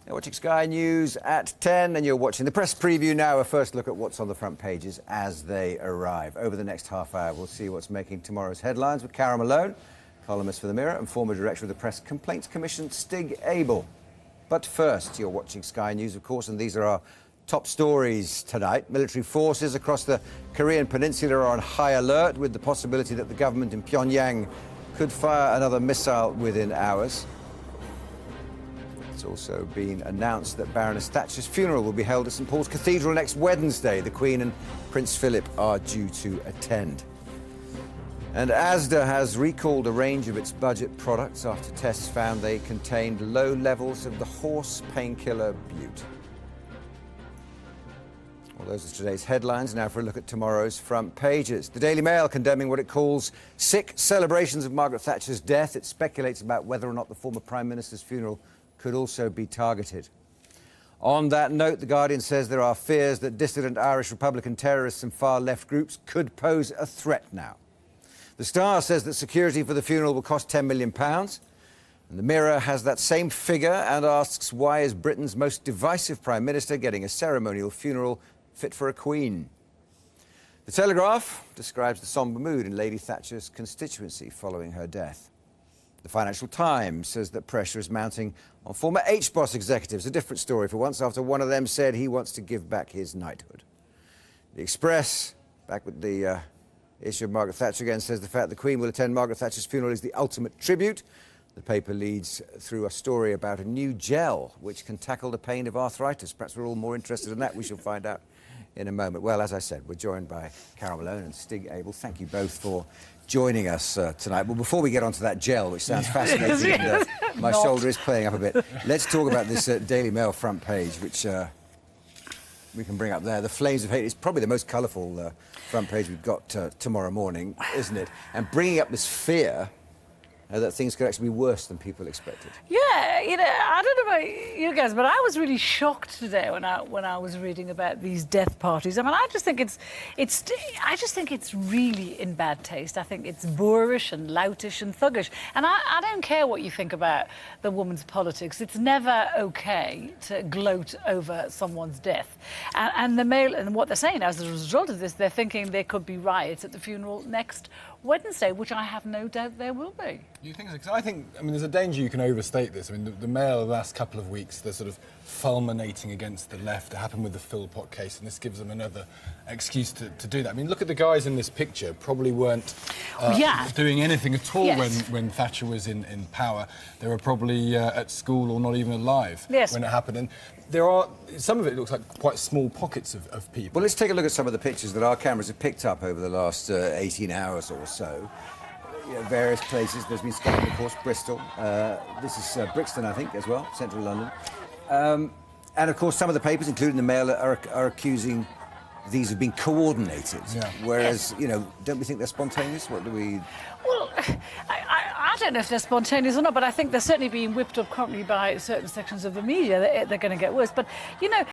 You're watching Sky News at 10 and you're watching the press preview now. A first look at what's on the front pages as they arrive. Over the next half hour, we'll see what's making tomorrow's headlines with Carol Malone, columnist for The Mirror and former director of the Press Complaints Commission, Stig Abell. But first, you're watching Sky News, of course, and these are our top stories tonight. Military forces across the Korean Peninsula are on high alert with the possibility that the government in Pyongyang could fire another missile within hours. It's also been announced that Baroness Thatcher's funeral will be held at St Paul's Cathedral next Wednesday. The Queen and Prince Philip are due to attend. And Asda has recalled a range of its budget products after tests found they contained low levels of the horse painkiller bute. Well, those are today's headlines. Now for a look at tomorrow's front pages. The Daily Mail condemning what it calls sick celebrations of Margaret Thatcher's death. It speculates about whether or not the former Prime Minister's funeral could also be targeted. On that note, The Guardian says there are fears that dissident Irish Republican terrorists and far-left groups could pose a threat now. The Star says that security for the funeral will cost £10 million. And The Mirror has that same figure and asks, why is Britain's most divisive Prime Minister getting a ceremonial funeral fit for a Queen? The Telegraph describes the sombre mood in Lady Thatcher's constituency following her death. The Financial Times says that pressure is mounting on former HBOS executives. A different story for once, after one of them said he wants to give back his knighthood. The Express, back with the issue of Margaret Thatcher again, says the fact the Queen will attend Margaret Thatcher's funeral is the ultimate tribute. The paper leads through a story about a new gel which can tackle the pain of arthritis. Perhaps we're all more interested in that. We shall find out in a moment. Well, as I said, we're joined by Carol Malone and Stig Abell. Thank you both for joining us tonight. Well, before we get onto that gel, which sounds fascinating, and my shoulder is playing up a bit, let's talk about this Daily Mail front page, which we can bring up there. The Flames of Hate is probably the most colourful front page we've got tomorrow morning, isn't it? And bringing up this fear that things could actually be worse than people expected. Yeah, you know, I don't know about you guys, but I was really shocked today when I was reading about these death parties. I mean, I just think it's really in bad taste. I think it's boorish and loutish and thuggish. And I don't care what you think about the woman's politics. It's never okay to gloat over someone's death. And the Mail, and what they're saying as a result of this, they're thinking there could be riots at the funeral next Wednesday, which I have no doubt there will be. You think so? 'Cause I mean, there's a danger you can overstate this. I mean, the Mail the last couple of weeks, they're sort of fulminating against the left. It happened with the Philpott case, and this gives them another excuse to do that. I mean, look at the guys in this picture. Probably weren't doing anything at all when Thatcher was in power. They were probably at school or not even alive when it happened. And there are, some of it looks like quite small pockets of people. Well, let's take a look at some of the pictures that our cameras have picked up over the last 18 hours or so. You know, various places. There's been Scotland, of course, Bristol. This is Brixton, I think, as well, central London. And, of course, some of the papers, including the Mail, are accusing these of being coordinated. Yeah. Whereas, you know, don't we think they're spontaneous? What do we... Well, I don't know if they're spontaneous or not, but I think they're certainly being whipped up currently by certain sections of the media. They're going to get worse. But, you know,